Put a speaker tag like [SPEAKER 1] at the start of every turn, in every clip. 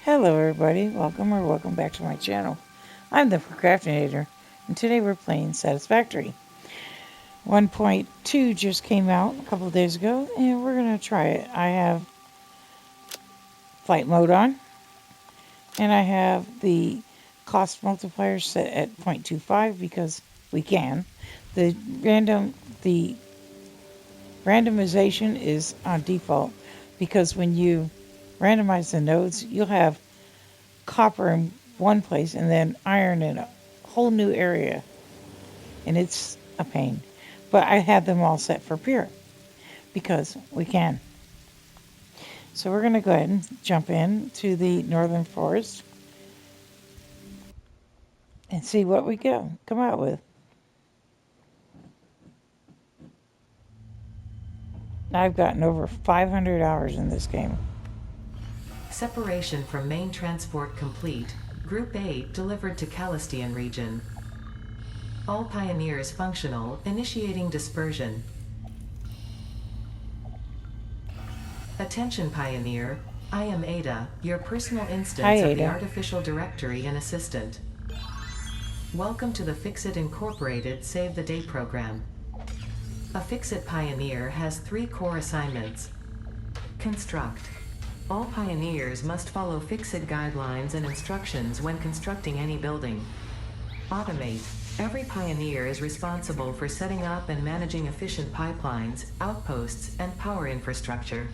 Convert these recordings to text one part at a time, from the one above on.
[SPEAKER 1] Hello everybody, welcome back to my channel. I'm the Procrastinator, and today we're playing Satisfactory. 1.2 just came out a couple of days ago, and we're going to try it. I have flight mode on, and I have the cost multiplier set at 0.25 because we can. The randomization is on default because when you randomize the nodes, you'll have copper in one place and then iron in a whole new area, and it's a pain. But I had them all set for pure because we can. So we're going to go ahead and jump in to the northern forest and see what we come out with. I've gotten over 500 hours in this game.
[SPEAKER 2] Separation from main transport complete. Group 8 delivered to Calistian region. All pioneers functional, initiating dispersion. Attention Pioneer, I am Ada, your personal instance of the artificial directory and assistant. Welcome to the Fixit Incorporated Save the Day program. A Fixit Pioneer has 3 core assignments. Construct. All pioneers must follow Fixit guidelines and instructions when constructing any building. Automate. Every pioneer is responsible for setting up and managing efficient pipelines, outposts, and power infrastructure.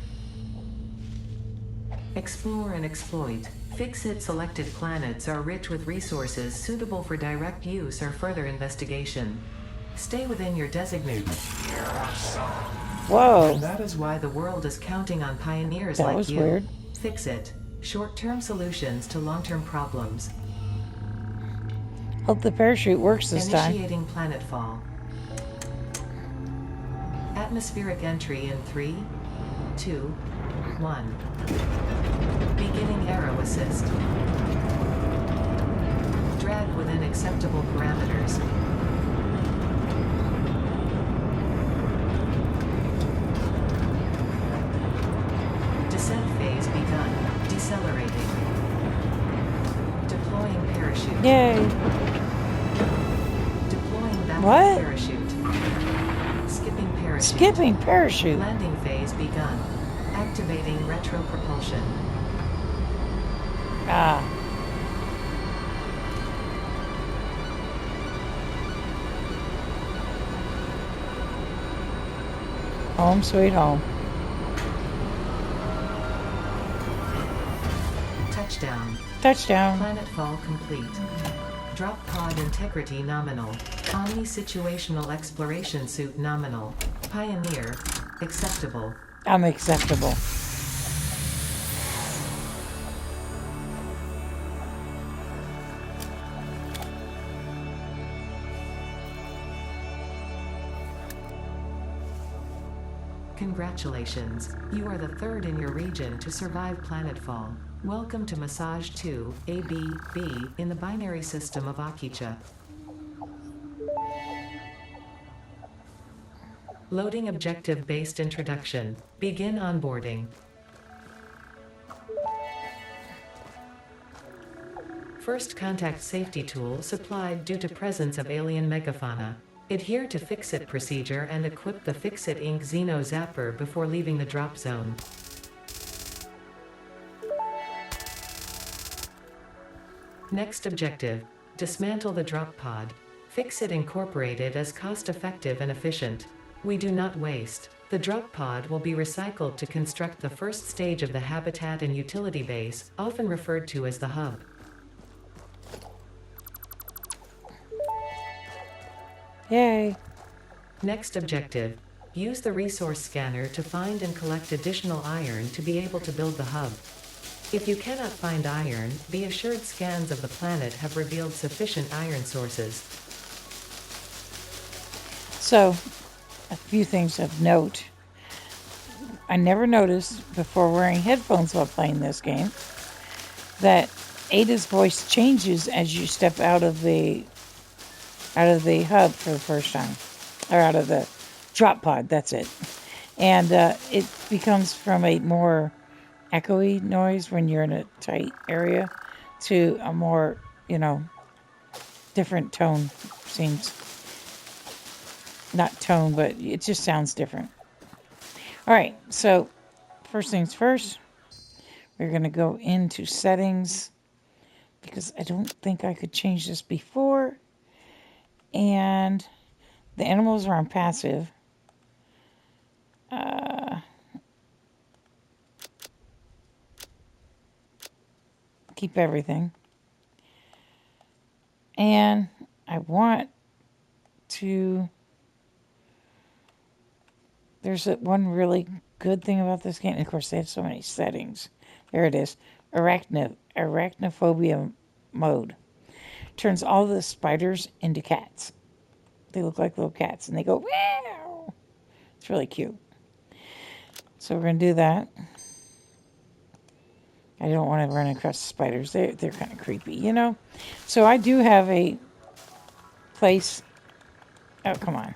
[SPEAKER 2] Explore and exploit. Fixit selected planets are rich with resources suitable for direct use or further investigation. Stay within your designated.
[SPEAKER 1] Whoa.
[SPEAKER 2] That is why the world is counting on pioneers
[SPEAKER 1] that
[SPEAKER 2] like
[SPEAKER 1] was
[SPEAKER 2] you.
[SPEAKER 1] Weird.
[SPEAKER 2] Fixit. Short-term solutions to long-term problems.
[SPEAKER 1] Hope the parachute works this time.
[SPEAKER 2] Initiating planetfall. Atmospheric entry in 3, 2, 1. Beginning aero assist. Drag within acceptable parameters. Descent phase begun. Decelerating. Deploying parachute.
[SPEAKER 1] Yay.
[SPEAKER 2] Deploying backup
[SPEAKER 1] What?
[SPEAKER 2] parachute. Skipping parachute.
[SPEAKER 1] Skipping parachute.
[SPEAKER 2] Landing phase begun. Activating retro propulsion.
[SPEAKER 1] Ah. Home sweet home.
[SPEAKER 2] Touchdown.
[SPEAKER 1] Touchdown.
[SPEAKER 2] Planetfall complete. Drop pod integrity nominal. Omni situational exploration suit nominal. Pioneer. Acceptable.
[SPEAKER 1] I'm acceptable.
[SPEAKER 2] Congratulations, you are the 3rd in your region to survive planetfall. Welcome to Massage 2, A-B-B, in the binary system of Akicha. Loading objective-based introduction. Begin onboarding. First contact safety tool supplied due to presence of alien megafauna. Adhere to Fixit procedure and equip the Fixit Inc. Xeno Zapper before leaving the drop zone. Next objective. Dismantle the drop pod. Fixit Incorporated is cost-effective and efficient. We do not waste. The drop pod will be recycled to construct the first stage of the habitat and utility base, often referred to as the hub.
[SPEAKER 1] Yay.
[SPEAKER 2] Next objective. Use the resource scanner to find and collect additional iron to be able to build the hub. If you cannot find iron, be assured scans of the planet have revealed sufficient iron sources.
[SPEAKER 1] So, a few things of note. I never noticed before wearing headphones while playing this game that Ada's voice changes as you step out of the hub for the first time, or out of the drop pod, that's it. And it becomes from a more echoey noise when you're in a tight area to a more, different tone. Seems not tone, but it just sounds different. All right, so first things first, we're going to go into settings because I don't think I could change this before. And the animals are on passive. Keep everything. And I want to... There's one really good thing about this game. Of course, they have so many settings. There it is. Arachnophobia mode. Turns all the spiders into cats. They look like little cats, and they go, wow! It's really cute. So we're going to do that. I don't want to run across the spiders. They're kind of creepy, So I do have a place... Oh, come on.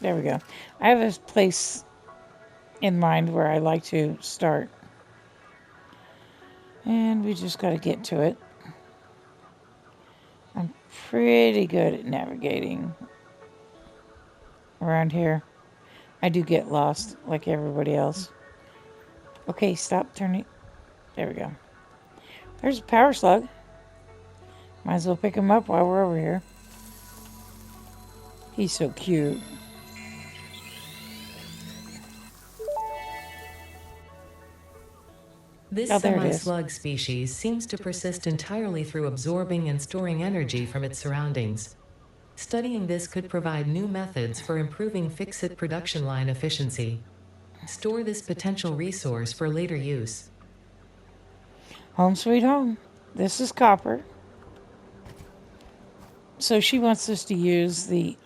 [SPEAKER 1] There we go. I have a place in mind where I like to start. And we just got to get to it. I'm pretty good at navigating around here. I do get lost like everybody else. Okay, stop turning. There we go. There's a power slug. Might as well pick him up while we're over here. He's so cute.
[SPEAKER 2] This semi-slug species seems to persist entirely through absorbing and storing energy from its surroundings. Studying this could provide new methods for improving fix-it production line efficiency. Store this potential resource for later use.
[SPEAKER 1] Home sweet home. This is Copper. So she wants us to use the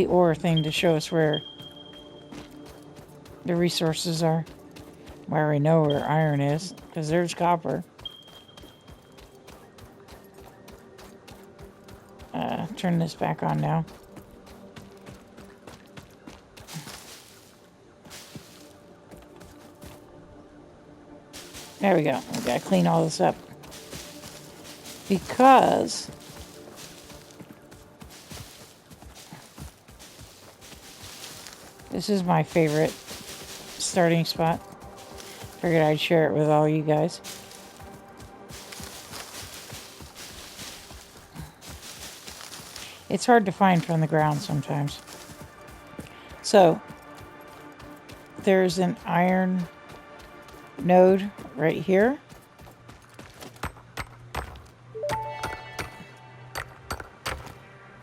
[SPEAKER 1] ore thing to show us where the resources are. Where we know where iron is, because there's copper. Turn this back on now. There we go. We gotta clean all this up. Because this is my favorite starting spot. Figured I'd share it with all you guys. It's hard to find from the ground sometimes. So, there's an iron node right here.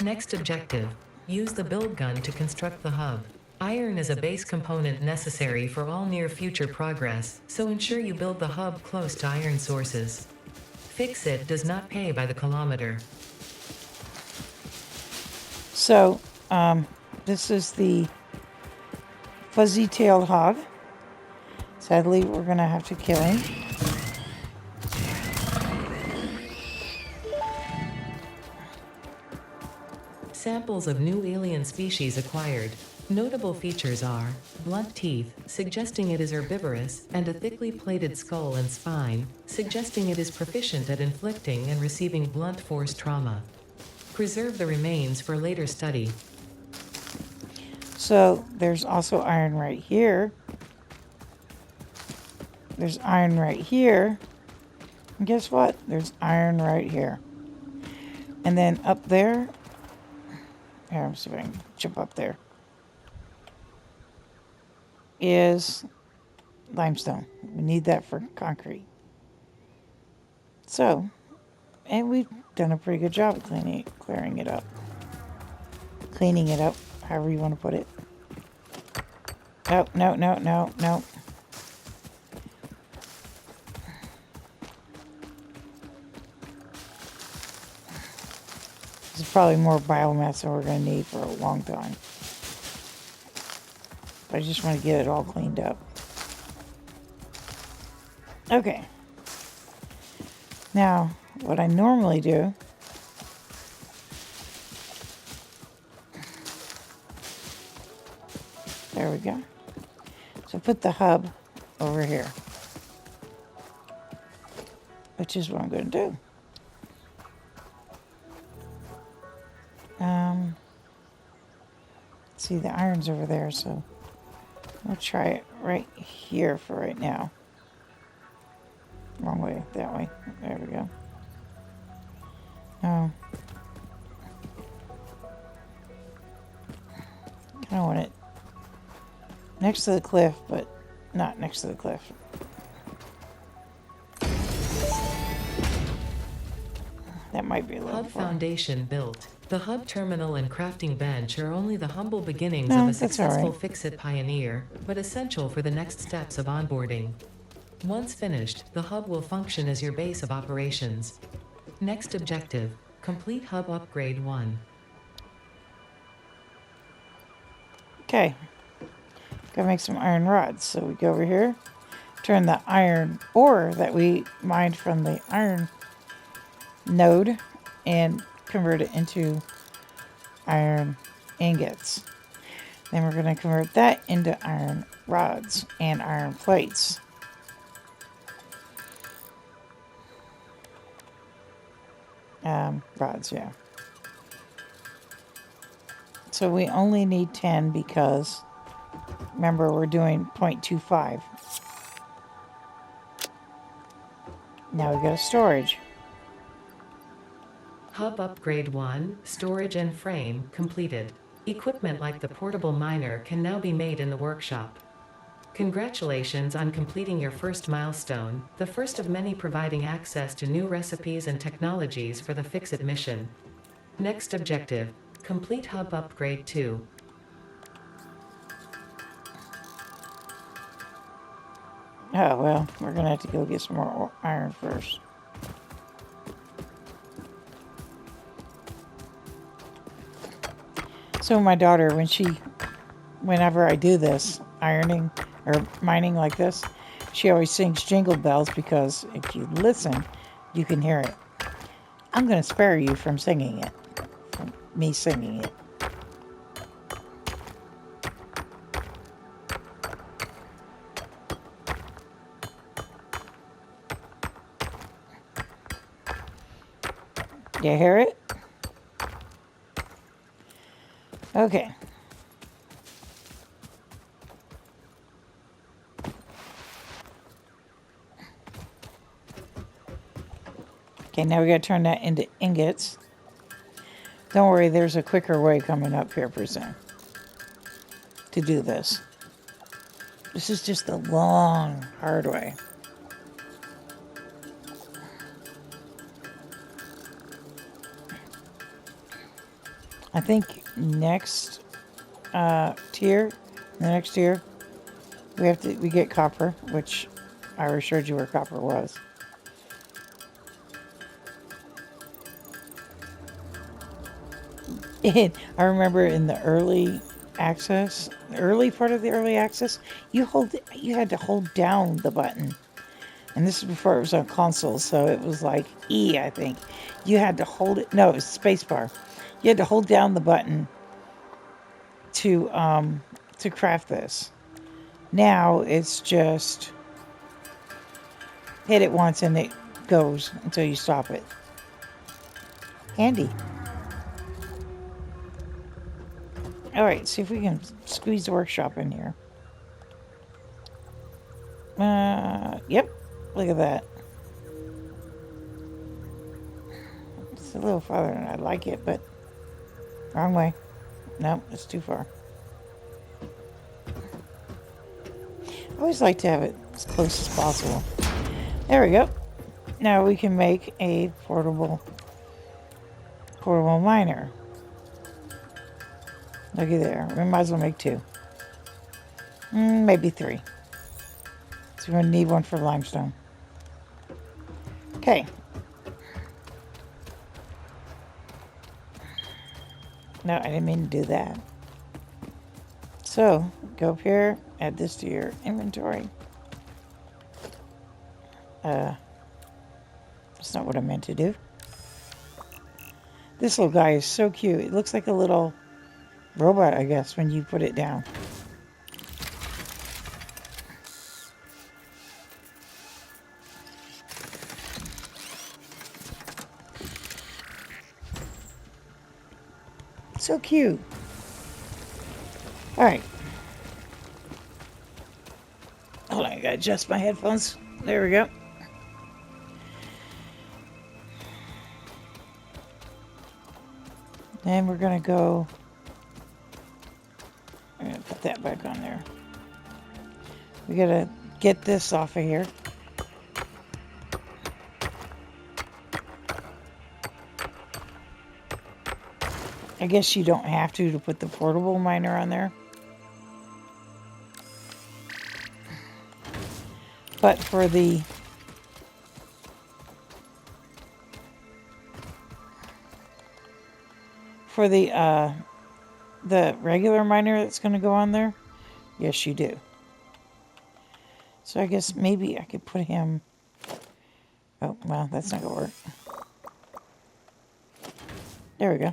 [SPEAKER 2] Next objective, use the build gun to construct the hub. Iron is a base component necessary for all near-future progress, so ensure you build the hub close to iron sources. Fix-it does not pay by the kilometer.
[SPEAKER 1] So, this is the fuzzy-tailed hog. Sadly, we're going to have to kill him.
[SPEAKER 2] Samples of new alien species acquired. Notable features are blunt teeth, suggesting it is herbivorous, and a thickly plated skull and spine, suggesting it is proficient at inflicting and receiving blunt force trauma. Preserve the remains for later study.
[SPEAKER 1] So there's also iron right here. There's iron right here. And guess what? There's iron right here. And then up there, here, I'm see if I can jump up there, is limestone. We need that for concrete. So, and we've done a pretty good job of clearing it up. Cleaning it up, however you want to put it. Oh, no. This is probably more biomass than we're going to need for a long time. But I just want to get it all cleaned up. Okay. Now, what I normally do there we go. So to put the hub over here, which is what I'm going to do. See, the iron's over there, so I'll try it right here for right now. Wrong way, that way. There we go. Oh. I don't want it next to the cliff, but not next to the cliff. That might be a little
[SPEAKER 2] Hub
[SPEAKER 1] far.
[SPEAKER 2] foundation built. The hub terminal and crafting bench are only the humble beginnings of a successful Fix-It pioneer, but essential for the next steps of onboarding. Once finished, the hub will function as your base of operations. Next objective, complete hub upgrade 1.
[SPEAKER 1] Okay. Gotta make some iron rods. So we go over here, turn the iron ore that we mined from the iron node and convert it into iron ingots. Then we're going to convert that into iron rods and iron plates. Rods, yeah. So we only need 10 because, remember, we're doing 0.25. Now we go to storage.
[SPEAKER 2] Hub upgrade 1, storage and frame, completed. Equipment like the portable miner can now be made in the workshop. Congratulations on completing your first milestone, the first of many providing access to new recipes and technologies for the Fix-It mission. Next objective, complete hub upgrade 2.
[SPEAKER 1] Oh, well, we're going to have to go get some more iron first. So my daughter, whenever I do this, ironing or mining like this, she always sings Jingle Bells because if you listen, you can hear it. I'm going to spare you from singing it, from me singing it. You hear it? Okay. Okay, now we got to turn that into ingots. Don't worry, there's a quicker way coming up here pretty soon to do this. This is just the long, hard way. I think next tier, the next tier, we get copper, which I already showed you where copper was. And I remember in the early part of the early access, you had to hold down the button. And this is before it was on consoles, so it was like E, I think. You had to hold it. No, it was spacebar. You had to hold down the button to craft this. Now it's just hit it once and it goes until you stop it. Handy. All right, see if we can squeeze the workshop in here. Yep. Look at that. It's a little farther than I'd like it, but wrong way. No, it's too far. I always like to have it as close as possible. There we go. Now we can make a portable miner. Looky there. We might as well make 2. Maybe 3. So we're going to need one for limestone. Okay. No, I didn't mean to do that. So, go up here, add this to your inventory. That's not what I meant to do. This little guy is so cute. It looks like a little robot, I guess, when you put it down. So cute. All right. Hold on, I gotta adjust my headphones. There we go. Then we're gonna go. I'm gonna put that back on there. We gotta get this off of here. I guess you don't have to put the portable miner on there. But for the regular miner that's going to go on there, yes you do. So I guess maybe I could put him. Oh well, that's not gonna work. There we go.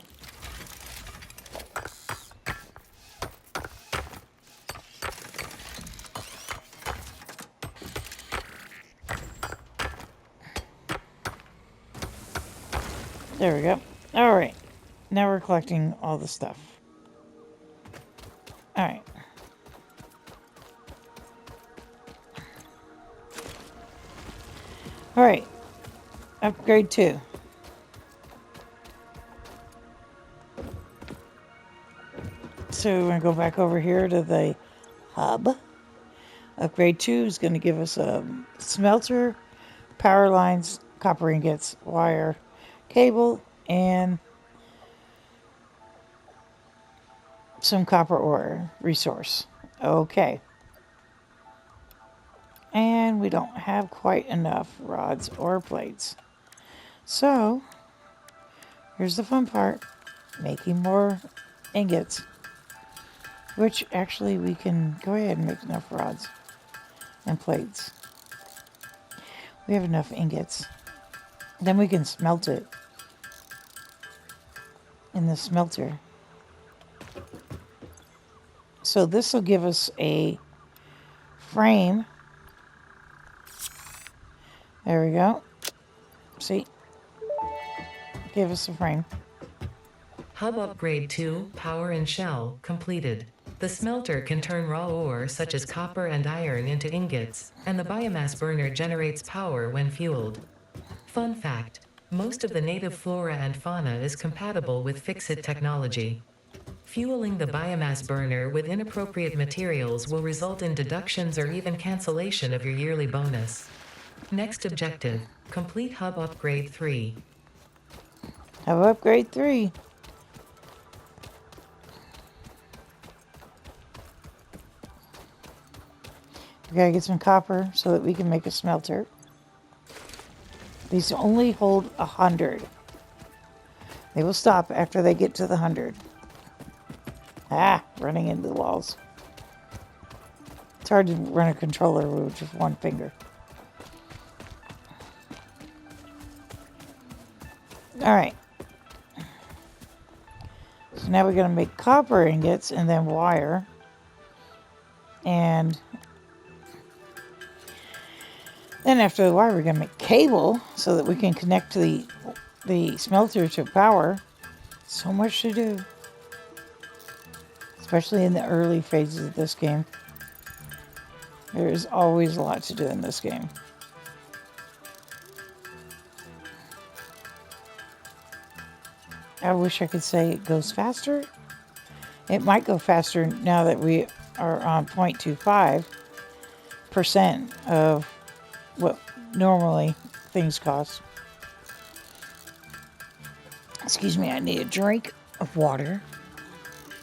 [SPEAKER 1] There we go. All right. Now we're collecting all the stuff. All right. All right. Upgrade 2. So we're going to go back over here to the hub. Upgrade 2 is going to give us a smelter, power lines, copper ingots, wire, cable, and some copper ore resource. Okay. And we don't have quite enough rods or plates. So, here's the fun part. Making more ingots. Which actually we can go ahead and make enough rods and plates. We have enough ingots. Then we can smelt it in the smelter. So this will give us a frame. There we go. See? Give us a frame.
[SPEAKER 2] Hub Upgrade 2, Power and Shell, completed. The smelter can turn raw ore such as copper and iron into ingots, and the biomass burner generates power when fueled. Fun fact, most of the native flora and fauna is compatible with Fixit technology. Fueling the biomass burner with inappropriate materials will result in deductions or even cancellation of your yearly bonus. Next objective, complete Hub Upgrade 3.
[SPEAKER 1] Hub Upgrade 3. We gotta get some copper so that we can make a smelter. These only hold 100. They will stop after they get to the 100. Ah, running into the walls. It's hard to run a controller with just one finger. Alright. So now we're going to make copper ingots and then wire. And then after the wire, we're going to make cable so that we can connect to the smelter to power. So much to do. Especially in the early phases of this game. There's always a lot to do in this game. I wish I could say it goes faster. It might go faster now that we are on 0.25% of what normally things cost. Excuse me, I need a drink of water.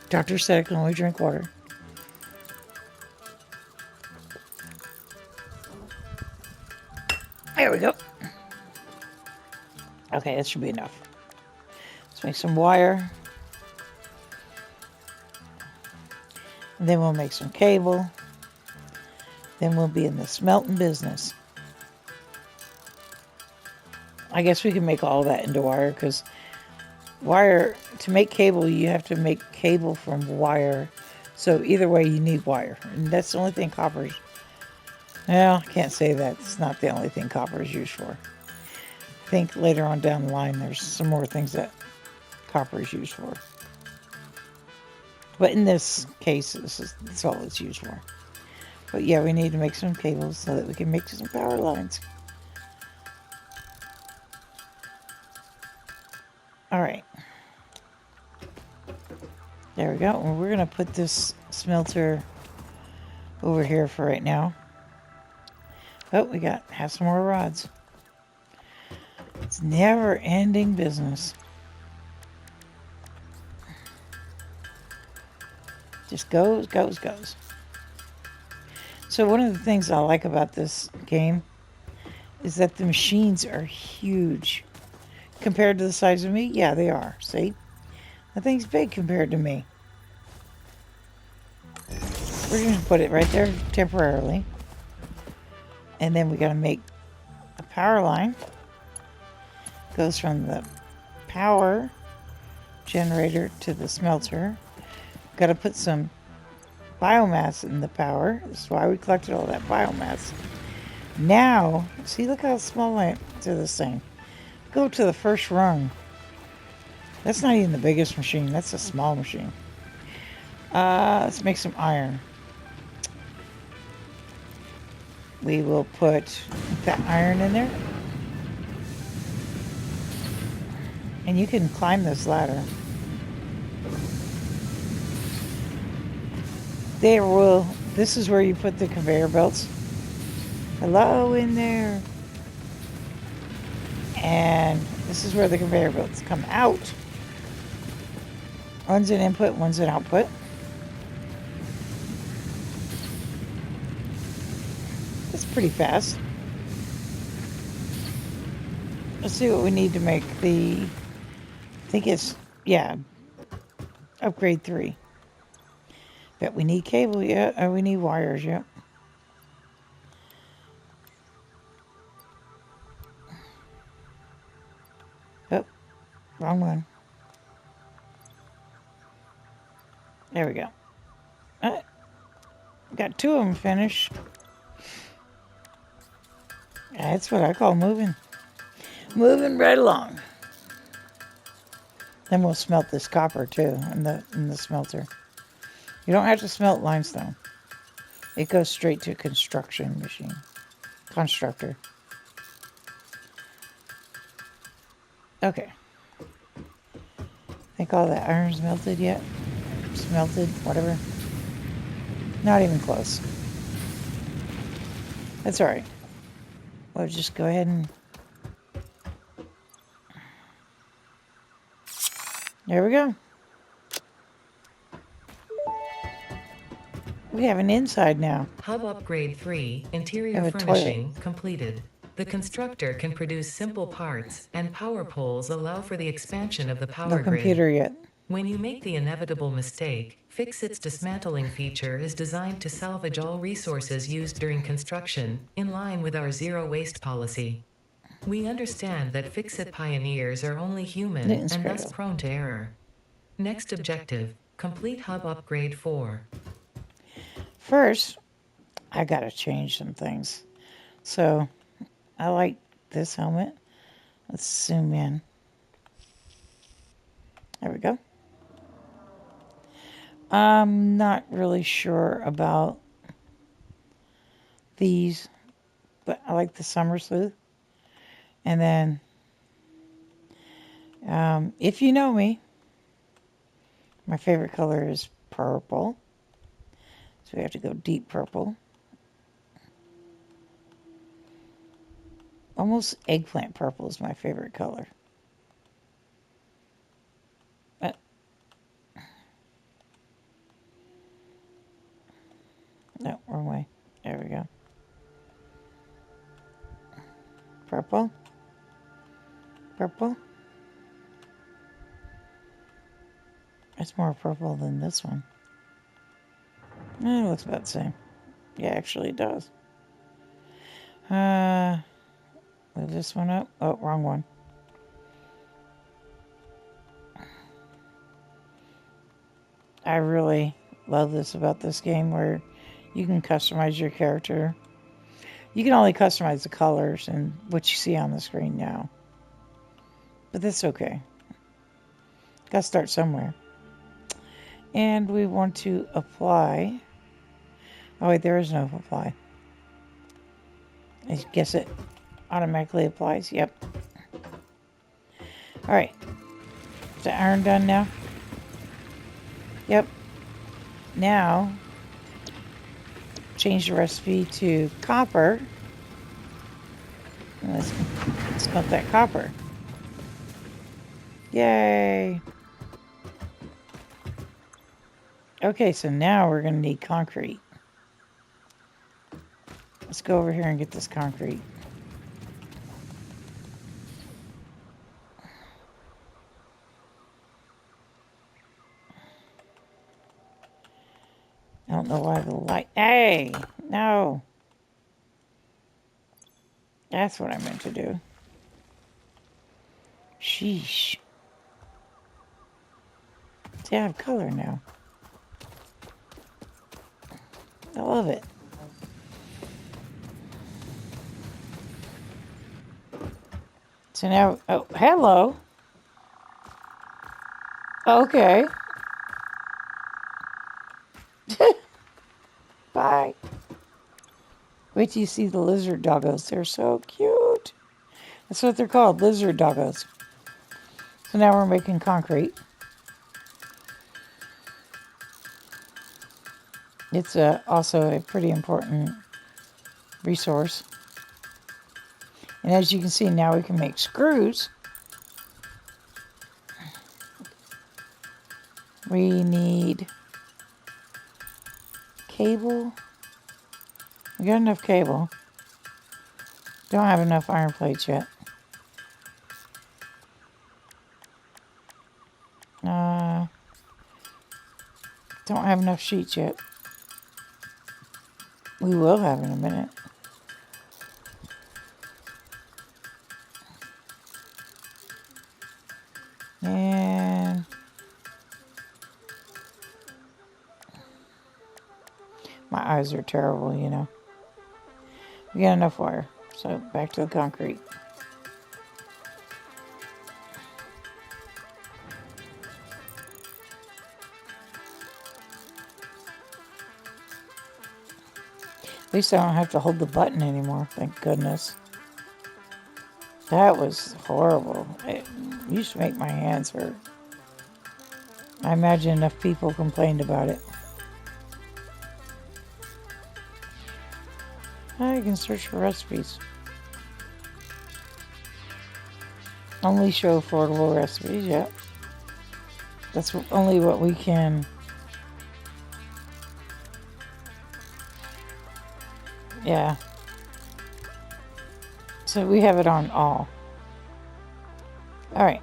[SPEAKER 1] Doctor said I can only drink water. There we go. Okay, that should be enough. Let's make some wire. And then we'll make some cable. Then we'll be in the smelting business. I guess we can make all that into wire because wire, to make cable, you have to make cable from wire. So either way, you need wire. And that's the only thing copper is. Well, I can't say that. It's not the only thing copper is used for. I think later on down the line, there's some more things that copper is used for. But in this case, that's all it's used for. But yeah, we need to make some cables so that we can make some power lines. All right. There we go. And we're going to put this smelter over here for right now. Oh, we have some more rods. It's never ending business. Just goes, goes, goes. So one of the things I like about this game is that the machines are huge. Compared to the size of me, yeah, they are. See? The thing's big compared to me. We're going to put it right there temporarily. And then we got to make a power line. Goes from the power generator to the smelter. Got to put some biomass in the power. That's why we collected all that biomass. Now, see, look how small I am to this thing. Go to the first rung. That's not even the biggest machine. That's a small machine. Let's make some iron. We will put that iron in there. And you can climb this ladder. This is where you put the conveyor belts. Hello in there. And this is where the conveyor belts come out. One's an input, one's an output. It's pretty fast. Let's see what we need to make I think it's, yeah, upgrade 3. Bet we need cable yet, or we need wires yet. Oh, wrong one. There we go. Got 2 of them finished. That's what I call moving. Moving right along. Then we'll smelt this copper too in the smelter. You don't have to smelt limestone. It goes straight to a construction machine. Constructor. Okay. Think all that iron's melted yet? Smelted, whatever. Not even close. That's alright. We'll just go ahead and... There we go. We have an inside now.
[SPEAKER 2] Hub Upgrade 3, Interior Furnishing, completed. The constructor can produce simple parts, and power poles allow for the expansion of the power grid.
[SPEAKER 1] No computer yet.
[SPEAKER 2] When you make the inevitable mistake, Fix-It's dismantling feature is designed to salvage all resources used during construction, in line with our zero-waste policy. We understand that Fix-It pioneers are only human and thus prone to error. Next objective, complete Hub Upgrade 4.
[SPEAKER 1] First, I gotta change some things. So, I like this helmet. Let's zoom in. There we go. I'm not really sure about these, but I like the summer sleuth. And then, if you know me, my favorite color is purple. So we have to go deep purple. Almost eggplant purple is my favorite color. No, wrong way. There we go. Purple. Purple. It's more purple than this one. It looks about the same. Yeah, actually it does. Move this one up. Oh, wrong one. I really love this about this game where you can customize your character. You can only customize the colors and what you see on the screen now. But that's okay. Gotta start somewhere. And we want to apply. Oh wait, there is no apply. I guess it automatically applies. Yep. All right. Is the iron done now? Yep. Now, change the recipe to copper. And let's smelt that copper. Yay. Okay, so now we're going to need concrete. Let's go over here and get this concrete. I don't know why the light... Hey! No! That's what I meant to do. Sheesh. See, I have color now. I love it. So now... Oh, hello! Okay. Bye. Wait till you see the lizard doggos. They're so cute. That's what they're called, lizard doggos. So now we're making concrete. It's also a pretty important resource. And as you can see, now we can make screws. We need cable. We got enough cable. Don't have enough iron plates yet. Don't have enough sheets yet. We will have in a minute. And my eyes are terrible, you know. We got enough wire. So back to the concrete. At least I don't have to hold the button anymore, thank goodness. That was horrible. It used to make my hands hurt. I imagine enough people complained about it. I can search for recipes. Only show affordable recipes, yep. That's only what we can... Yeah. So we have it on all. Alright.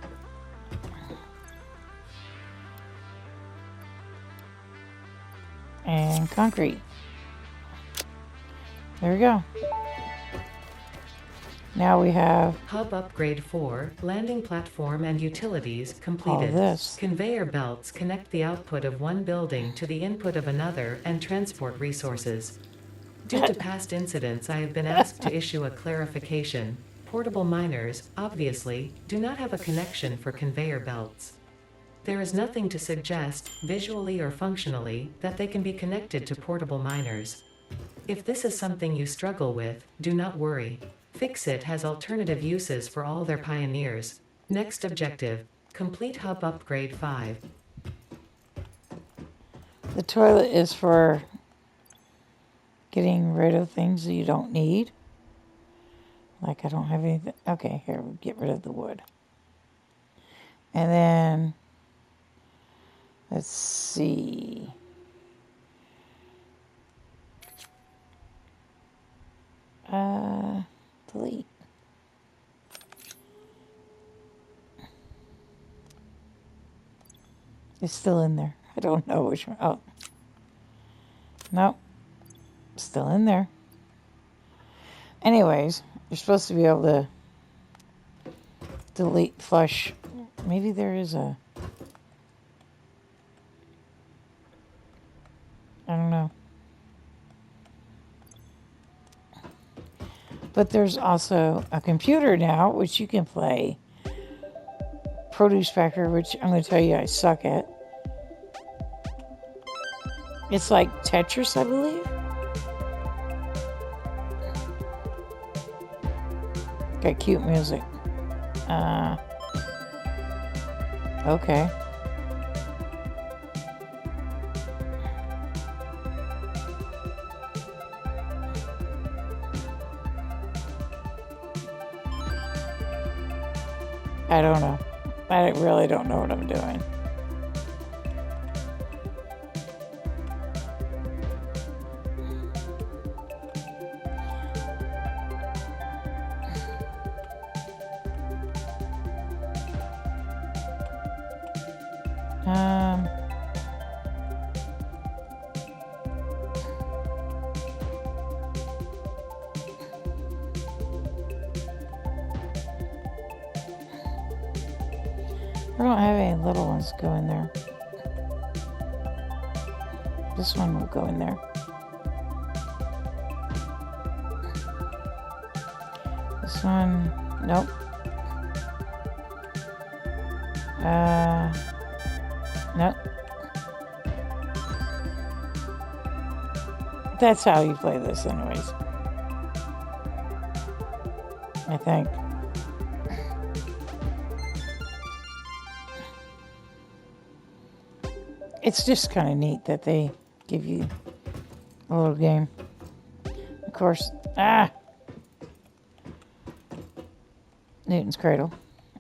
[SPEAKER 1] And concrete. There we go. Now we have
[SPEAKER 2] Hub Upgrade 4, landing platform and utilities completed.
[SPEAKER 1] all this.
[SPEAKER 2] Conveyor belts connect the output of one building to the input of another and transport resources. Due to past incidents, I have been asked to issue a clarification. Portable miners, obviously, do not have a connection for conveyor belts. There is nothing to suggest, visually or functionally, that they can be connected to portable miners. If this is something you struggle with, do not worry. Fixit has alternative uses for all their pioneers. Next objective, complete Hub Upgrade 5.
[SPEAKER 1] The toilet is for getting rid of things that you don't need. Like I don't have anything. Okay, here, we'll get rid of the wood. And then, let's see. Delete. It's still in there. I don't know which one. Oh. Nope. Still in there. Anyways, you're supposed to be able to delete, flush. Maybe there is a... I don't know. But there's also a computer now, which you can play Produce Factory, which I'm going to tell you I suck at. It's like Tetris, I believe. Got cute music. Okay. I don't know. I really don't know what I'm doing. I don't have any little ones go in there. This one will go in there. This one, nope. Nope. That's how you play this anyways. I think. It's just kind of neat that they give you a little game. Of course, Newton's Cradle.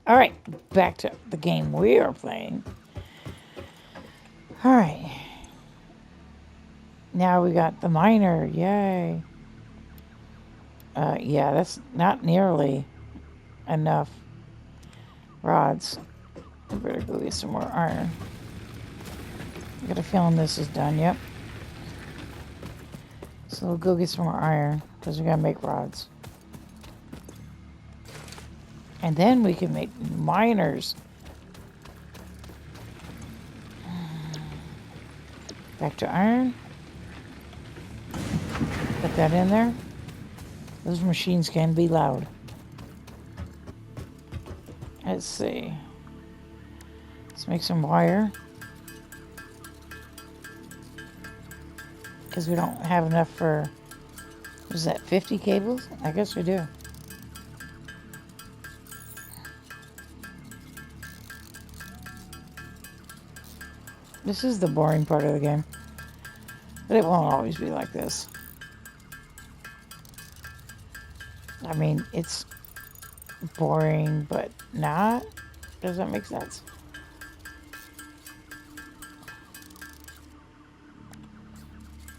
[SPEAKER 1] All right, back to the game we are playing. All right. Now we got the miner. Yay. Yeah, that's not nearly enough rods. I better go get some more iron. I got a feeling this is done. Yep. So we'll go get some more iron because we gotta make rods. And then we can make miners. Back to iron. Put that in there. Those machines can be loud. Let's see. Let's make some wire. Because we don't have enough for, what is that, 50 cables? I guess we do. This is the boring part of the game. But it won't always be like this. I mean, it's boring, but not. Does that make sense?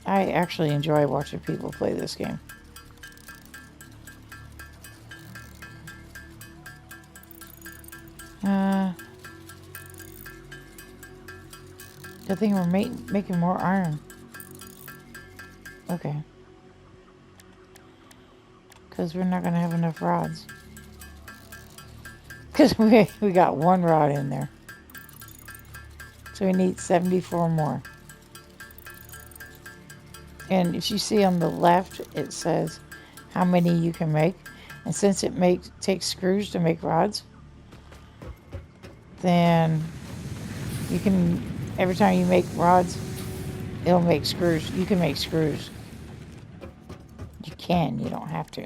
[SPEAKER 1] I actually enjoy watching people play this game. Good thing we're making more iron. Okay. Because we're not going to have enough rods. Because we got one rod in there. So we need 74 more. And if you see on the left, it says how many you can make. And since it takes screws to make rods, then you can, every time you make rods, it'll make screws. You can make screws. You can, you don't have to.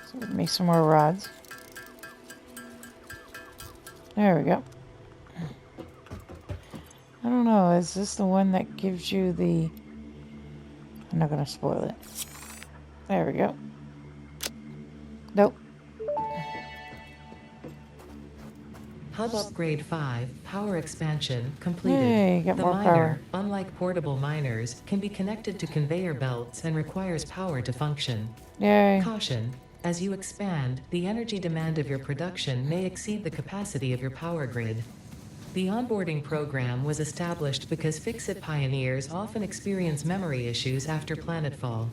[SPEAKER 1] So we'll make some more rods. There we go. I don't know, is this the one that gives you the... I'm not going to spoil it. There we go. Nope.
[SPEAKER 2] Hub upgrade 5, power expansion completed.
[SPEAKER 1] Hey, got
[SPEAKER 2] the
[SPEAKER 1] more
[SPEAKER 2] miner,
[SPEAKER 1] power.
[SPEAKER 2] unlike portable miners, can be connected to conveyor belts and requires power to function.
[SPEAKER 1] Yay.
[SPEAKER 2] Caution. As you expand, the energy demand of your production may exceed the capacity of your power grid. The onboarding program was established because Fix-It pioneers often experience memory issues after planetfall.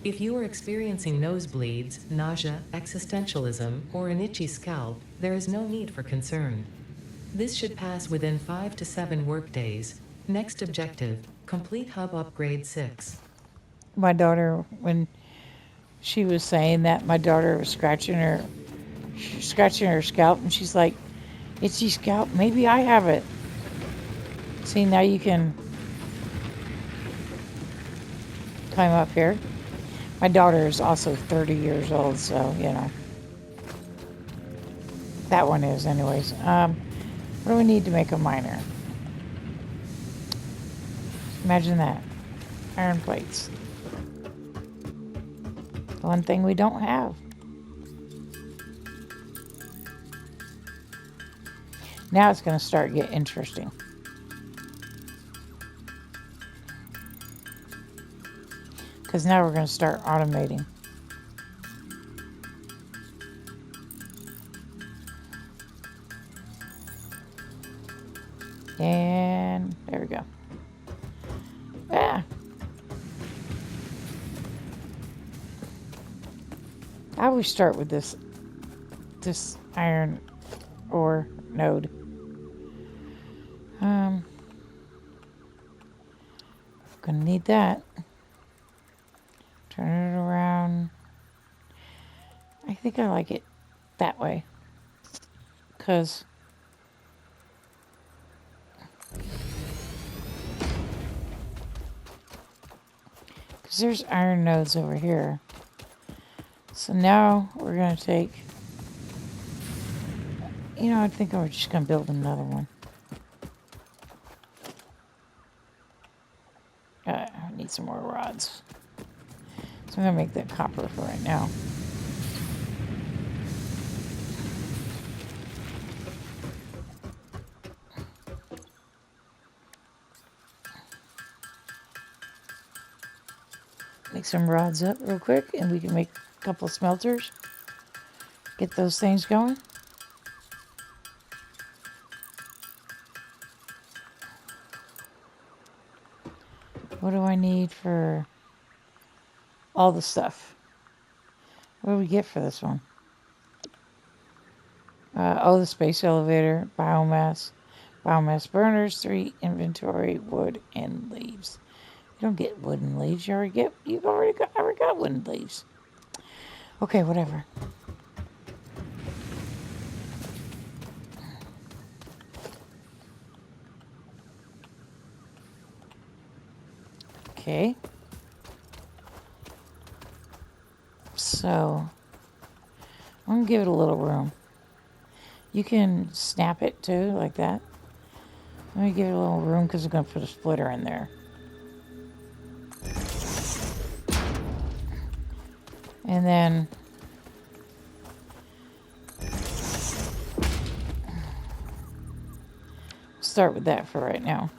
[SPEAKER 2] If you are experiencing nosebleeds, nausea, existentialism, or an itchy scalp, there is no need for concern. This should pass within 5 to 7 workdays. Next objective, complete Hub Upgrade 6.
[SPEAKER 1] My daughter, when she was saying that, my daughter was scratching her scalp, and she's like, itchy scalp, maybe I have it. See, now you can climb up here. My daughter is also 30 years old, so, you know. That one is, anyways. What do we need to make a miner? Imagine that. Iron plates. The one thing we don't have. Now it's going to start getting interesting. Because now we're going to start automating. And there we go. Ah. I always start with this iron ore node. Gonna need that. Turn it around. I think I like it that way. Because there's iron nodes over here. So now we're going to take, you know, I think we're just going to build another one. I need some more rods. So I'm going to make that copper for right now. Make some rods up real quick and we can make a couple of smelters. Get those things going. What do I need for all the stuff? What do we get for this one? The space elevator, biomass burners, 3 inventory, wood and leaves. You don't get wood and leaves. I already got wood and leaves. Okay, whatever. Okay. So, I'm going to give it a little room. You can snap it too, like that. Let me give it a little room because I'm going to put a splitter in there. And then start with that for right now.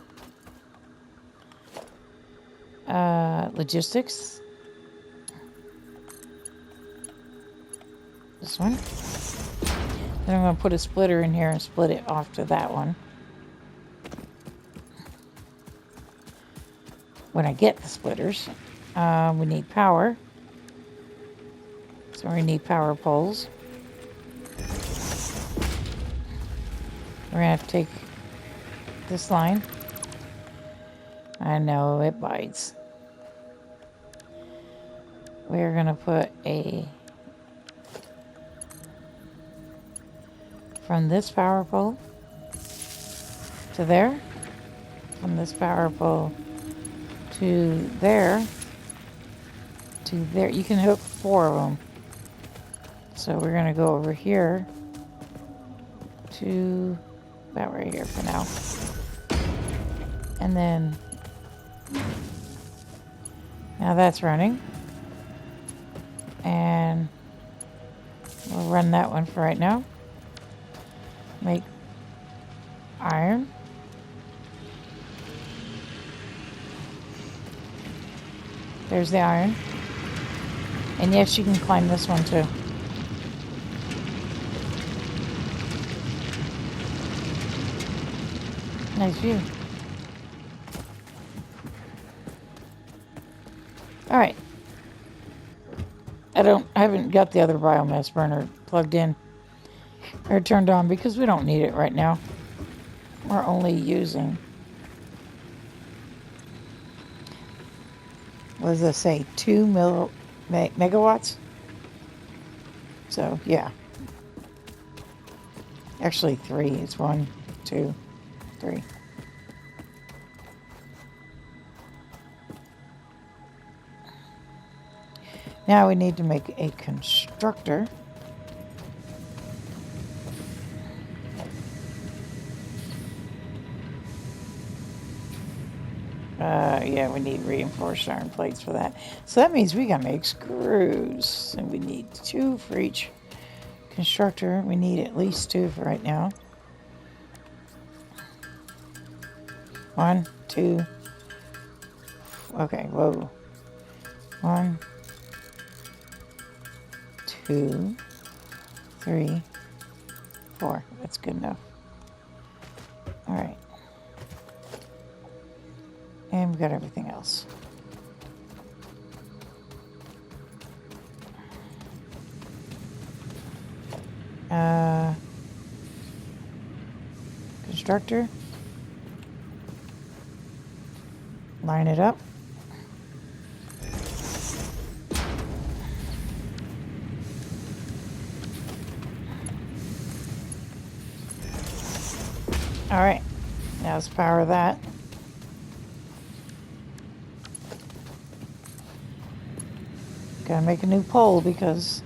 [SPEAKER 1] Logistics. This one. Then I'm going to put a splitter in here and split it off to that one. When I get the splitters, we need power. So we need power poles. We're going to have to take this line. I know it bites. We're going to put from this power pole to there, from this power pole to there, to there. You can hook 4 of them. So we're going to go over here to about right here for now. And then, now that's running. And we'll run that one for right now. Make iron. There's the iron. And yes, you can climb this one too. Nice view. Alright. I haven't got the other biomass burner plugged in or turned on because we don't need it right now. We're only using, what does it say, 2 megawatts? So, yeah. Actually 3. It's 1, 2, 3. Now we need to make a constructor. Yeah, we need reinforced iron plates for that. So that means we gotta make screws. And we need 2 for each constructor. We need at least 2 for right now. 1, 2. Okay, whoa. 1, 2, 3, 4. That's good enough. Alright. And we've got everything else. Constructor. Line it up. Alright. Now let's power that. Gotta make a new pole because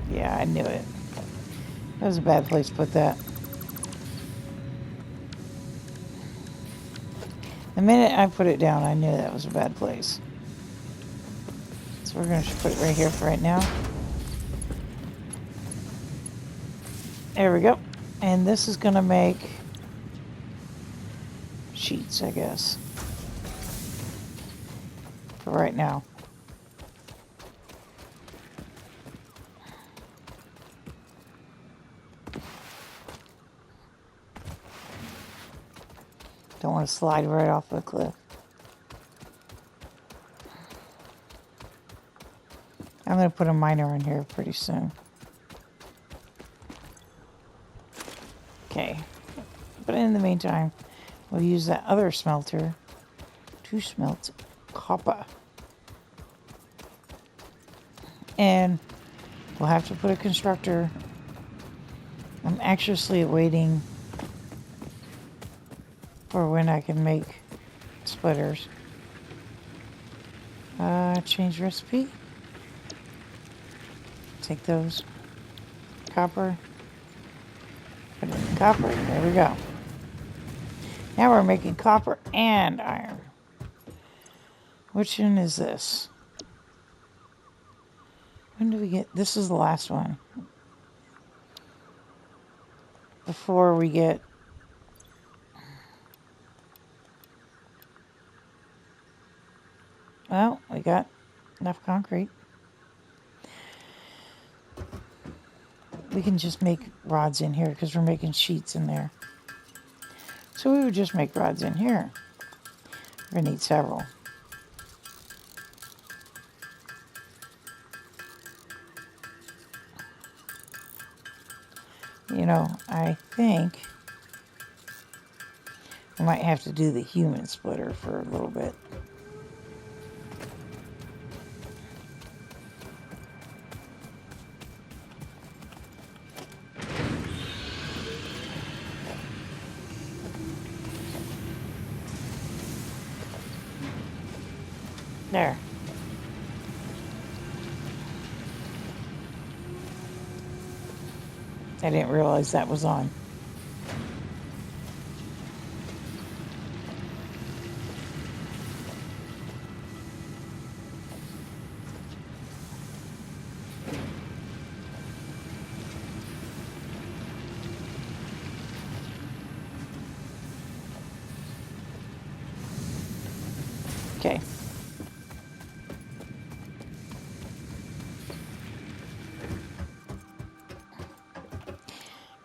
[SPEAKER 1] yeah, I knew it. That was a bad place to put that. The minute I put it down, I knew that was a bad place. So we're going to put it right here for right now. There we go. And this is going to make sheets, I guess. For right now. Don't want to slide right off the cliff. I'm going to put a miner in here pretty soon. Okay. But in the meantime, we'll use that other smelter to smelt copper. And we'll have to put a constructor. I'm anxiously waiting for when I can make splitters. Change recipe. Take those. Copper. Put it in copper. There we go. Now we're making copper and iron. Which one is this? When do we get... This is the last one. Before we get... Well, we got enough concrete. We can just make rods in here because we're making sheets in there. So we would just make rods in here. We're going to need several. You know, I think I might have to do the human splitter for a little bit. There. I didn't realize that was on. Okay.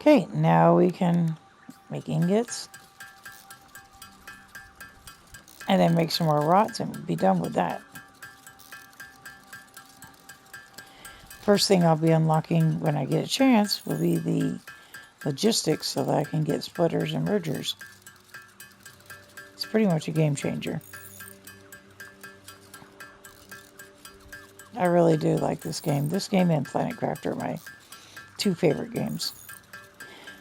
[SPEAKER 1] Okay, now we can make ingots. And then make some more rods and be done with that. First thing I'll be unlocking when I get a chance will be the logistics so that I can get splitters and mergers. It's pretty much a game changer. I really do like this game. This game and Planet Crafter are my 2 favorite games.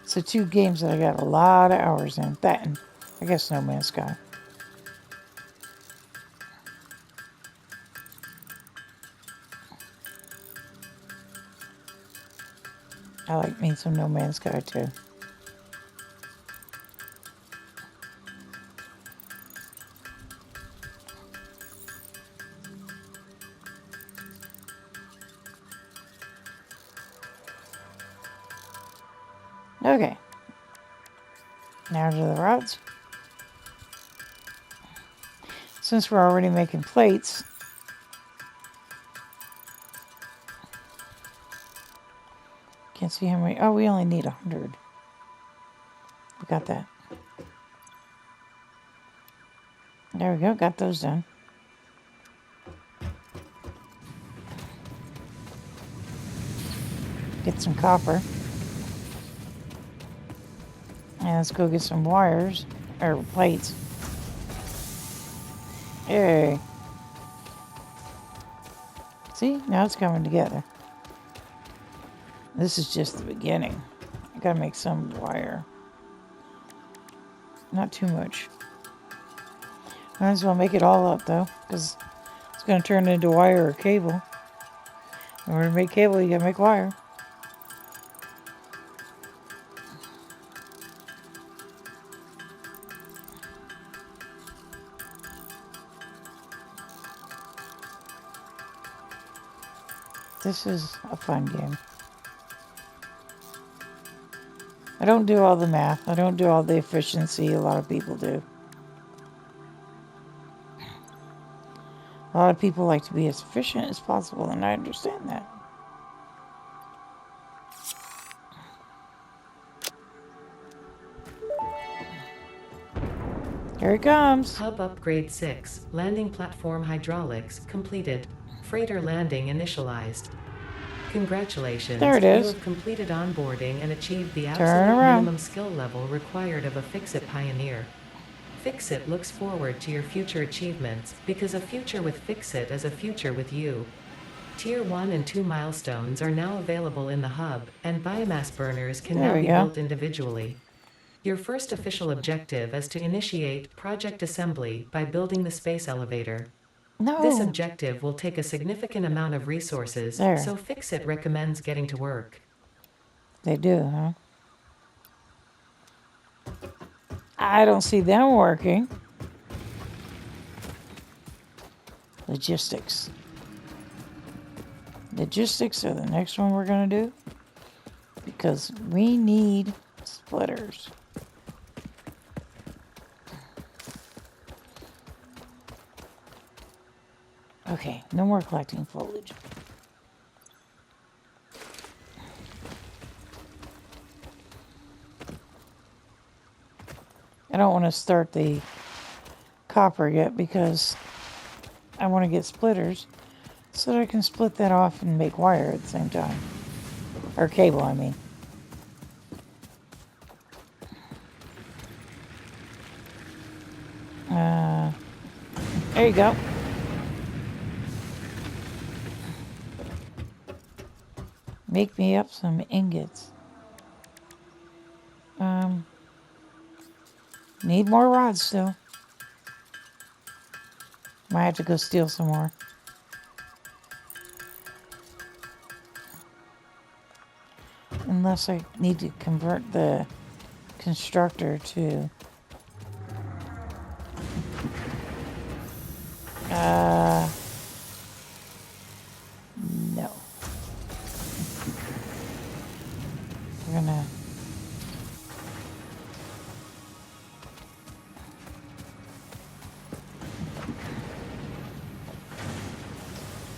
[SPEAKER 1] So 2 games that I got a lot of hours in. That and I guess No Man's Sky. I like me some No Man's Sky too. Okay. Now to the rods. Since we're already making plates, can't see how many. Oh, we only need 100. We got that. There we go. Got those done. Get some copper. And let's go get some wires. Or plates. Yay. See? Now it's coming together. This is just the beginning. I gotta make some wire. Not too much. Might as well make it all up though, because it's gonna turn into wire or cable. In order to make cable, you gotta make wire. This is a fun game. I don't do all the math. I don't do all the efficiency a lot of people do. A lot of people like to be as efficient as possible, and I understand that. Here it comes.
[SPEAKER 2] Hub upgrade 6. Landing platform hydraulics completed. Freighter landing initialized. Congratulations.
[SPEAKER 1] There it is.
[SPEAKER 2] You have completed onboarding and achieved the
[SPEAKER 1] Turn
[SPEAKER 2] absolute
[SPEAKER 1] around.
[SPEAKER 2] minimum skill level required of a Fix-It pioneer. Fix-It looks forward to your future achievements, because a future with Fix-It is a future with you. Tier 1 and 2 milestones are now available in the hub, and biomass burners can
[SPEAKER 1] There
[SPEAKER 2] now
[SPEAKER 1] we
[SPEAKER 2] be
[SPEAKER 1] go.
[SPEAKER 2] built individually. Your first official objective is to initiate project assembly by building the space elevator.
[SPEAKER 1] No.
[SPEAKER 2] This objective will take a significant amount of resources,
[SPEAKER 1] There.
[SPEAKER 2] so Fix-It recommends getting to work.
[SPEAKER 1] They do, huh? I don't see them working. Logistics. Logistics are the next one we're going to do. Because we need splitters. Okay, no more collecting foliage. I don't want to start the copper yet because I want to get splitters so that I can split that off and make wire at the same time. Or cable, I mean. There you go. Make me up some ingots. Need more rods still. Might have to go steal some more. Unless I need to convert the constructor to... no. We're gonna...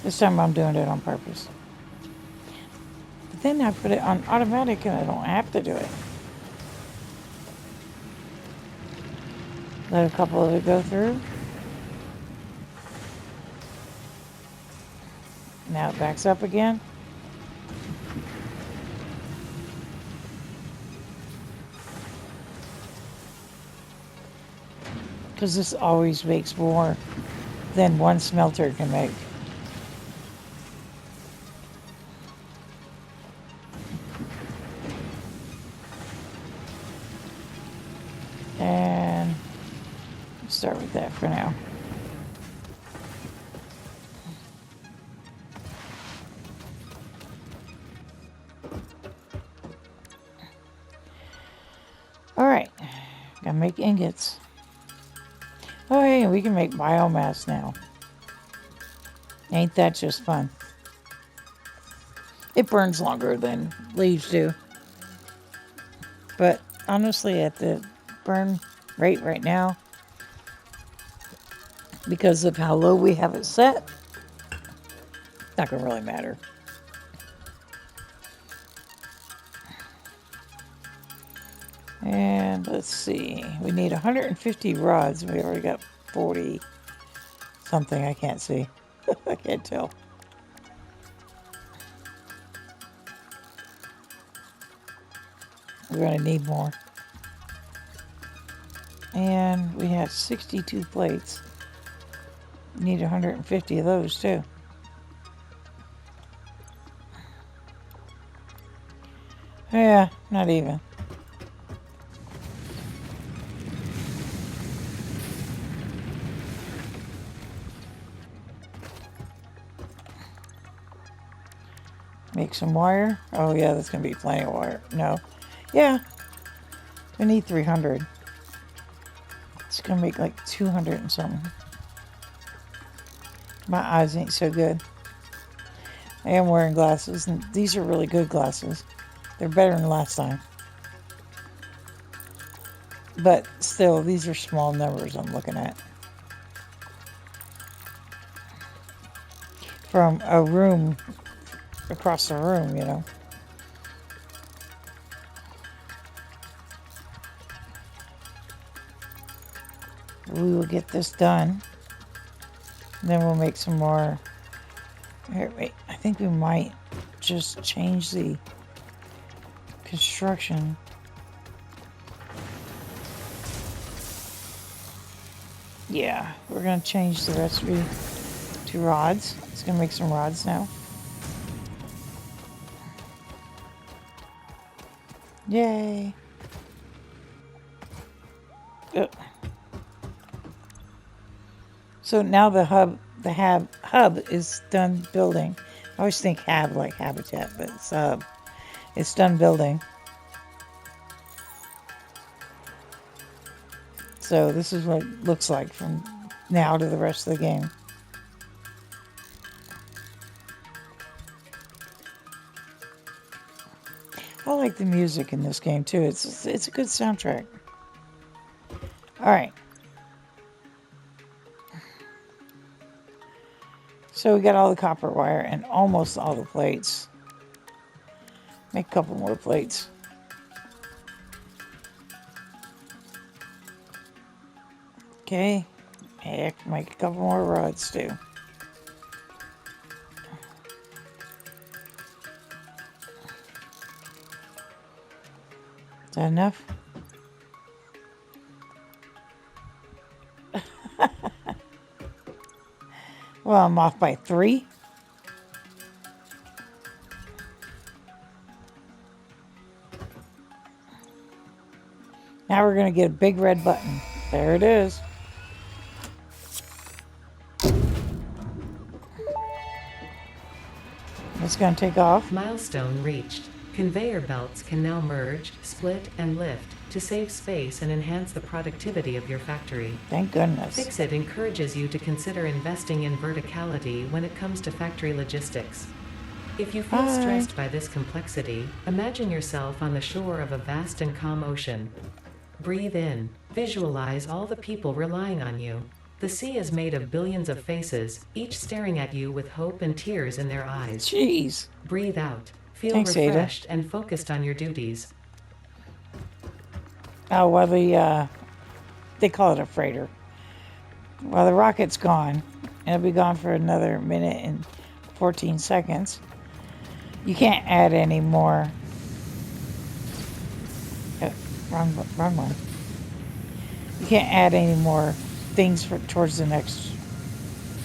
[SPEAKER 1] This time I'm doing it on purpose. But then I put it on automatic and I don't have to do it. Let a couple of it go through. Now it backs up again. Because this always makes more than one smelter can make. And start with that for now. Gotta make ingots. Oh, hey, we can make biomass now. Ain't that just fun? It burns longer than leaves do. But honestly, at the burn rate right now, because of how low we have it set, not gonna really matter. And let's see, we need 150 rods. We already got 40 something. I can't see. I can't tell. We're gonna need more. And we have 62 plates. Need 150 of those too. Yeah, not even. Make some wire. Oh yeah, that's gonna be plenty of wire. No. Yeah. I need 300. It's gonna make like 200 and something. My eyes ain't so good. I am wearing glasses, and these are really good glasses. They're better than last time. But still, these are small numbers I'm looking at. From a room, across the room, you know. We will get this done. Then we'll make some more. Here, wait, I think we might just change the construction. Yeah, we're going to change the recipe to rods. It's going to make some rods now. Yay. So now the hub is done building. I always think hab like habitat, but it's hub. It's done building. So this is what it looks like from now to the rest of the game. I like the music in this game too. It's a good soundtrack. All right. So we got all the copper wire and almost all the plates. Make a couple more plates. Okay. Heck, make a couple more rods too. Is that enough? Well, I'm off by 3. Now we're going to get a big red button. There it is. It's going to take off.
[SPEAKER 2] Milestone reached. Conveyor belts can now merge, split, and lift to save space and enhance the productivity of your factory.
[SPEAKER 1] Thank goodness.
[SPEAKER 2] Fixit encourages you to consider investing in verticality when it comes to factory logistics. If you feel stressed by this complexity, imagine yourself on the shore of a vast and calm ocean. Breathe in. Visualize all the people relying on you. The sea is made of billions of faces, each staring at you with hope and tears in their eyes.
[SPEAKER 1] Jeez.
[SPEAKER 2] Breathe out. Feel
[SPEAKER 1] Thanks,
[SPEAKER 2] refreshed
[SPEAKER 1] Ada.
[SPEAKER 2] and focused on your duties.
[SPEAKER 1] Oh, well, they call it a freighter. Well, the rocket's gone. It'll be gone for another minute and 14 seconds. You can't add any more. Wrong one. You can't add any more things towards the next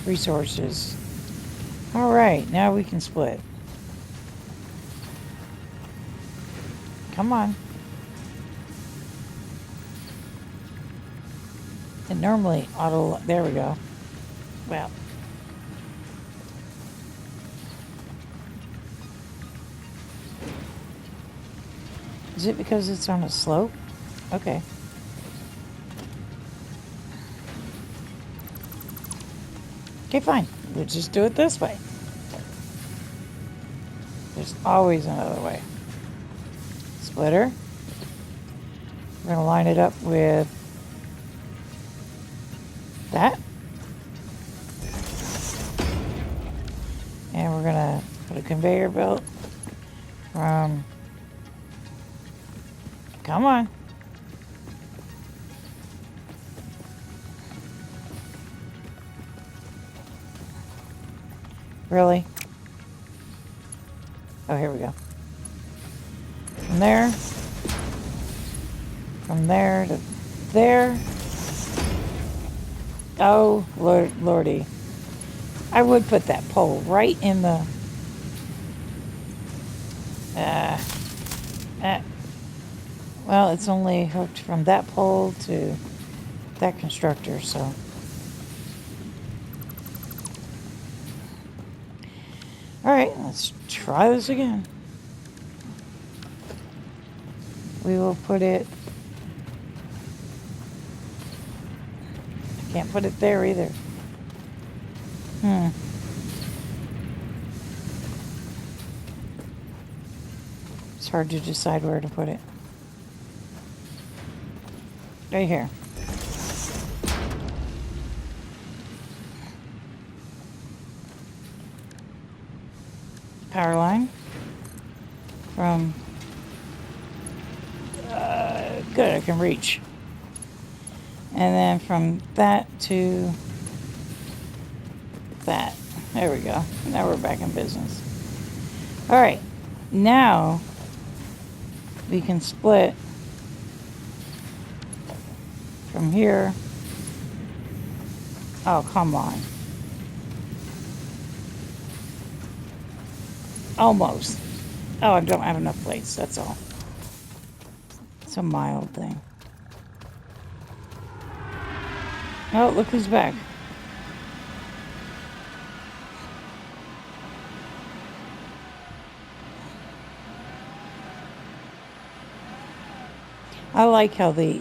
[SPEAKER 1] resources. All right, now we can split. Come on. And normally auto, there we go. Well. Is it because it's on a slope? Okay. Okay, fine. We'll just do it this way. There's always another way. Splitter. We're going to line it up with that. And we're going to put a conveyor belt from... Come on. Really? Oh, here we go. From there to there. Oh, Lordy. I would put that pole right in the... well, it's only hooked from that pole to that constructor, so... Alright, let's try this again. We will put it... I can't put it there either. It's hard to decide where to put it. Right here. Power line from... good, I can reach. And then from that to that. There we go. Now we're back in business. Alright, now we can split from here. Oh, come on. Almost. Oh, I don't have enough plates, that's all. It's a mild thing. Oh, look who's back. I like how the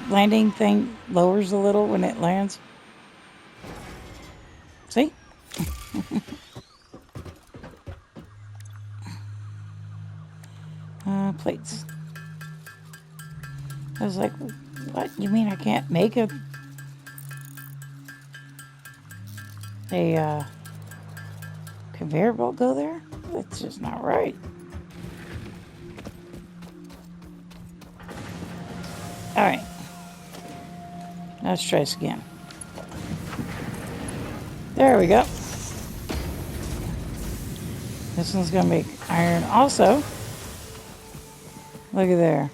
[SPEAKER 1] landing thing lowers a little when it lands. See? Plates. I was like, what? You mean I can't make a conveyor belt go there? That's just not right. Alright. Let's try this again. There we go. This one's going to make iron also. Look at there.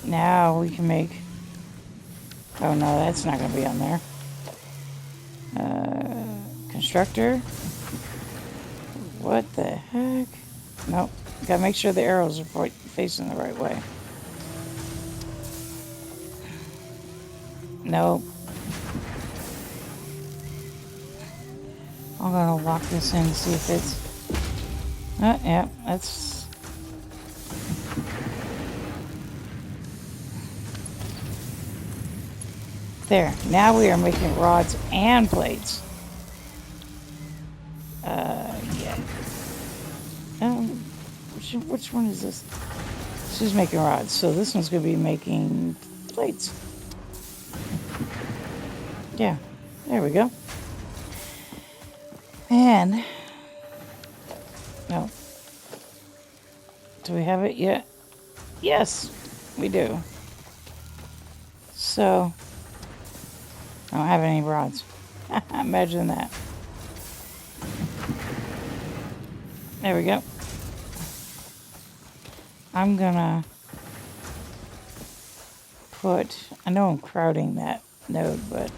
[SPEAKER 1] Now we can make... Oh no, that's not going to be on there. Constructor. What the heck? Nope. Gotta make sure the arrows are facing the right way. Nope. I'm gonna lock this in and see if it's... yeah, that's... There. Now we are making rods and plates. Yeah. Which one is this? This is making rods, so this one's going to be making plates. Yeah, there we go. And, no. Do we have it yet? Yes, we do. So, I don't have any rods. Imagine that. There we go. I'm gonna put, I know I'm crowding that node, but